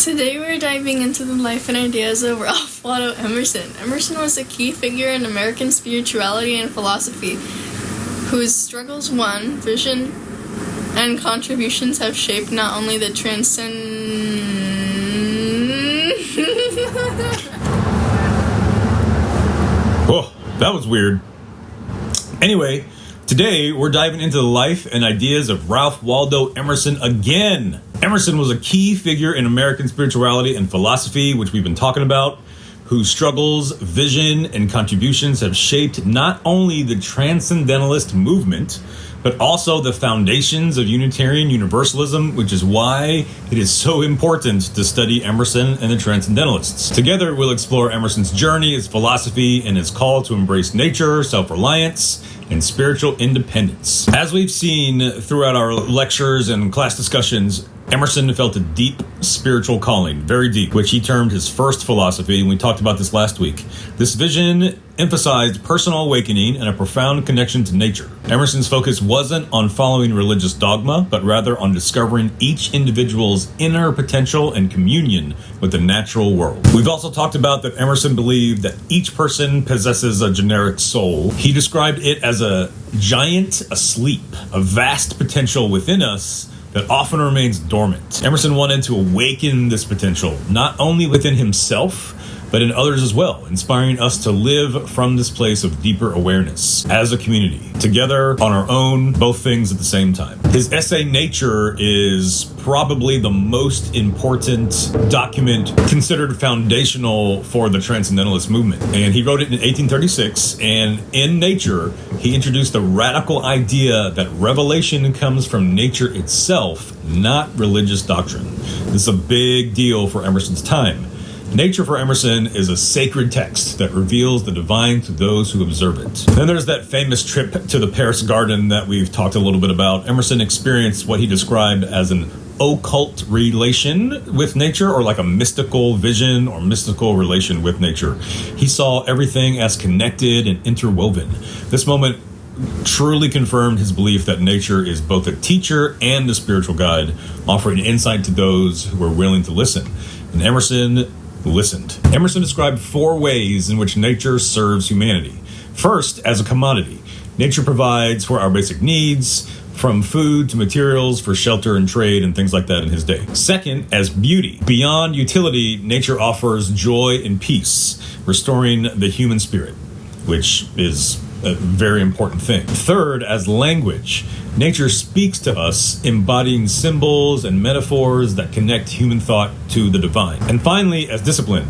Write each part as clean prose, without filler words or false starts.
Today we're diving into the life and ideas of Ralph Waldo Emerson. Emerson was a key figure in American spirituality and philosophy, whose struggles, vision, and contributions have shaped not only the Whoa, that was weird. Anyway, today we're diving into the life and ideas of Ralph Waldo Emerson again. Emerson was a key figure in American spirituality and philosophy, which we've been talking about, whose struggles, vision, and contributions have shaped not only the Transcendentalist movement, but also the foundations of Unitarian Universalism, which is why it is so important to study Emerson and the Transcendentalists. Together, we'll explore Emerson's journey, his philosophy, and his call to embrace nature, self-reliance, and spiritual independence. As we've seen throughout our lectures and class discussions, Emerson felt a deep spiritual calling, very deep, which he termed his first philosophy, and we talked about this last week. This vision emphasized personal awakening and a profound connection to nature. Emerson's focus wasn't on following religious dogma, but rather on discovering each individual's inner potential and communion with the natural world. We've also talked about that Emerson believed that each person possesses a generic soul. He described it as a giant asleep, a vast potential within us that often remains dormant. Emerson wanted to awaken this potential, not only within himself, but in others as well, inspiring us to live from this place of deeper awareness as a community, together on our own, both things at the same time. His essay, Nature, is probably the most important document considered foundational for the Transcendentalist movement. And he wrote it in 1836, and in Nature, he introduced the radical idea that revelation comes from nature itself, not religious doctrine. This is a big deal for Emerson's time. Nature for Emerson is a sacred text that reveals the divine to those who observe it. Then there's that famous trip to the Paris Garden that we've talked a little bit about. Emerson experienced what he described as an occult relation with nature, or like a mystical vision or mystical relation with nature. He saw everything as connected and interwoven. This moment truly confirmed his belief that nature is both a teacher and a spiritual guide, offering insight to those who were willing to listen. And Emerson listened. Emerson described 4 ways in which nature serves humanity. First, as a commodity. Nature provides for our basic needs, from food to materials for shelter and trade and things like that in his day. Second, as beauty. Beyond utility, nature offers joy and peace, restoring the human spirit, which is a very important thing. Third, as language. Nature speaks to us, embodying symbols and metaphors that connect human thought to the divine. And finally, as discipline.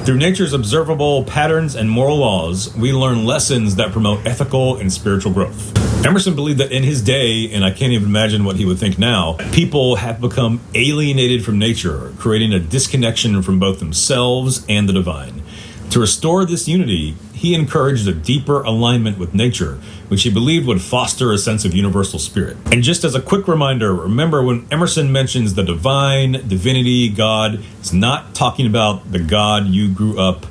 Through nature's observable patterns and moral laws, we learn lessons that promote ethical and spiritual growth. Emerson believed that in his day, and I can't even imagine what he would think now, people have become alienated from nature, creating a disconnection from both themselves and the divine. To restore this unity, he encouraged a deeper alignment with nature, which he believed would foster a sense of universal spirit. And just as a quick reminder, remember when Emerson mentions the divine, divinity, God, it's not talking about the God you grew up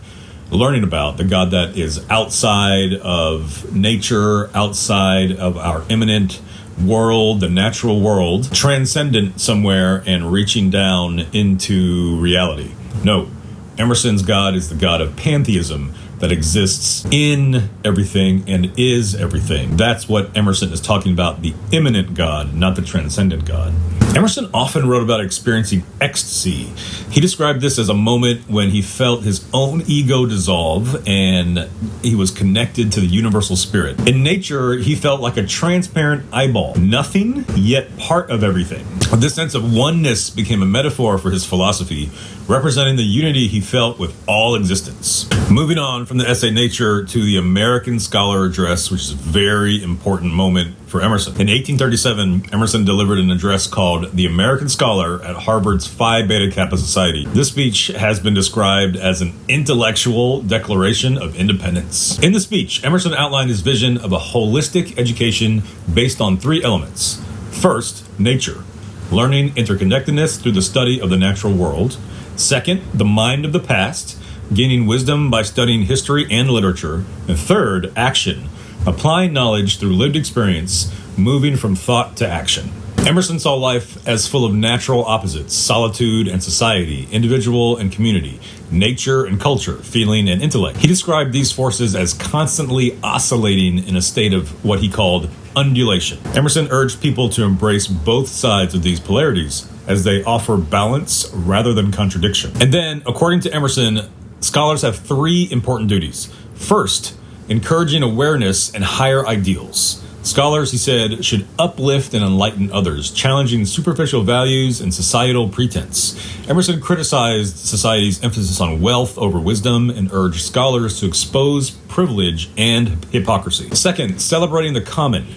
learning about, the God that is outside of nature, outside of our immanent world, the natural world, transcendent somewhere and reaching down into reality. No, Emerson's God is the God of pantheism that exists in everything and is everything. That's what Emerson is talking about, the immanent God, not the transcendent God. Emerson often wrote about experiencing ecstasy. He described this as a moment when he felt his own ego dissolve and he was connected to the universal spirit. In nature, he felt like a transparent eyeball, nothing yet part of everything. This sense of oneness became a metaphor for his philosophy, representing the unity he felt with all existence. Moving on from the essay Nature to the American Scholar Address, which is a very important moment for Emerson. In 1837, Emerson delivered an address called The American Scholar at Harvard's Phi Beta Kappa Society. This speech has been described as an intellectual declaration of independence. In the speech, Emerson outlined his vision of a holistic education based on 3 elements. First, nature, learning interconnectedness through the study of the natural world. Second, the mind of the past, gaining wisdom by studying history and literature. And third, action, applying knowledge through lived experience, moving from thought to action. Emerson saw life as full of natural opposites: solitude and society, individual and community, nature and culture, feeling and intellect. He described these forces as constantly oscillating in a state of what he called undulation. Emerson urged people to embrace both sides of these polarities, as they offer balance rather than contradiction. And then, according to Emerson, scholars have three important duties. First, encouraging awareness and higher ideals. Scholars, he said, should uplift and enlighten others, challenging superficial values and societal pretense. Emerson criticized society's emphasis on wealth over wisdom and urged scholars to expose privilege and hypocrisy. Second, celebrating the common.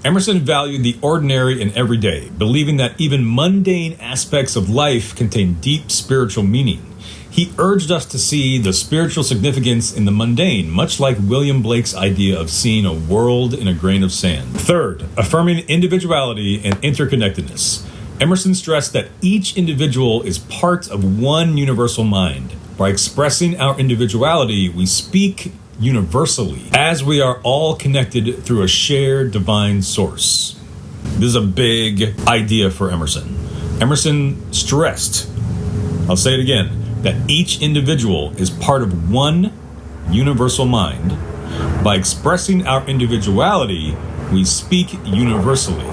Emerson valued the ordinary and everyday, believing that even mundane aspects of life contain deep spiritual meaning. He urged us to see the spiritual significance in the mundane, much like William Blake's idea of seeing a world in a grain of sand. Third, affirming individuality and interconnectedness. Emerson stressed that each individual is part of one universal mind. By expressing our individuality, we speak universally, as we are all connected through a shared divine source. This is a big idea for Emerson. Emerson stressed, I'll say it again, that each individual is part of one universal mind. By expressing our individuality, we speak universally,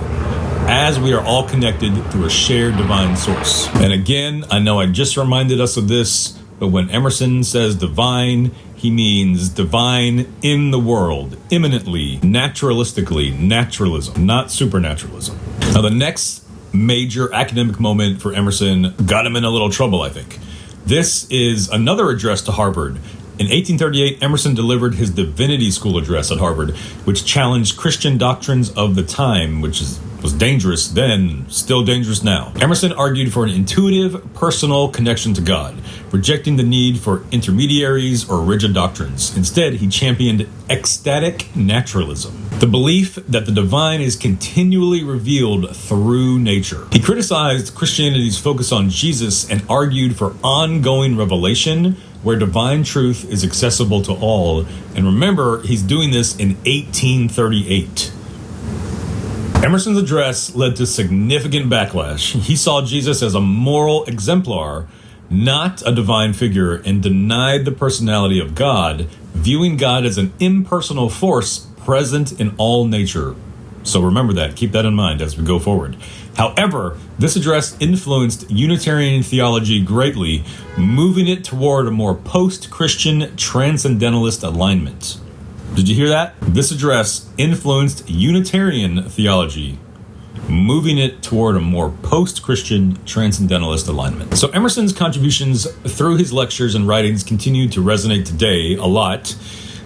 as we are all connected through a shared divine source. And again, I know I just reminded us of this, but when Emerson says divine, he means divine in the world, immanently, naturalistically, naturalism, not supernaturalism. Now, the next major academic moment for Emerson got him in a little trouble, I think. This is another address to Harvard. In 1838, Emerson delivered his Divinity School address at Harvard, which challenged Christian doctrines of the time, which was dangerous then, still dangerous now. Emerson argued for an intuitive, personal connection to God, rejecting the need for intermediaries or rigid doctrines. Instead, he championed ecstatic naturalism, the belief that the divine is continually revealed through nature. He criticized Christianity's focus on Jesus and argued for ongoing revelation, where divine truth is accessible to all. And remember, he's doing this in 1838. Emerson's address led to significant backlash. He saw Jesus as a moral exemplar, not a divine figure, and denied the personality of God, viewing God as an impersonal force present in all nature. So remember that. Keep that in mind as we go forward. However, this address influenced Unitarian theology greatly, moving it toward a more post-Christian transcendentalist alignment. Did you hear that? This address influenced Unitarian theology, moving it toward a more post-Christian transcendentalist alignment. So Emerson's contributions through his lectures and writings continue to resonate today a lot.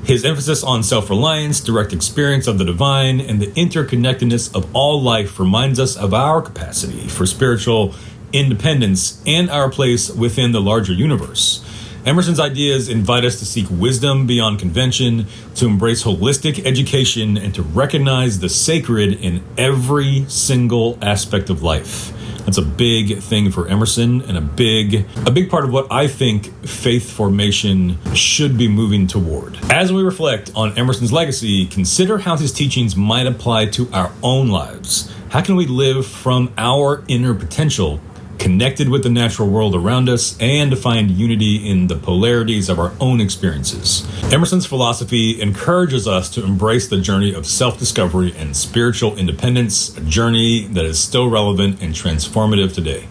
His emphasis on self-reliance, direct experience of the divine, and the interconnectedness of all life reminds us of our capacity for spiritual independence and our place within the larger universe. Emerson's ideas invite us to seek wisdom beyond convention, to embrace holistic education, and to recognize the sacred in every single aspect of life. That's a big thing for Emerson, and a big part of what I think faith formation should be moving toward. As we reflect on Emerson's legacy, consider how his teachings might apply to our own lives. How can we live from our inner potential, connected with the natural world around us, and find unity in the polarities of our own experiences? Emerson's philosophy encourages us to embrace the journey of self-discovery and spiritual independence, a journey that is still relevant and transformative today.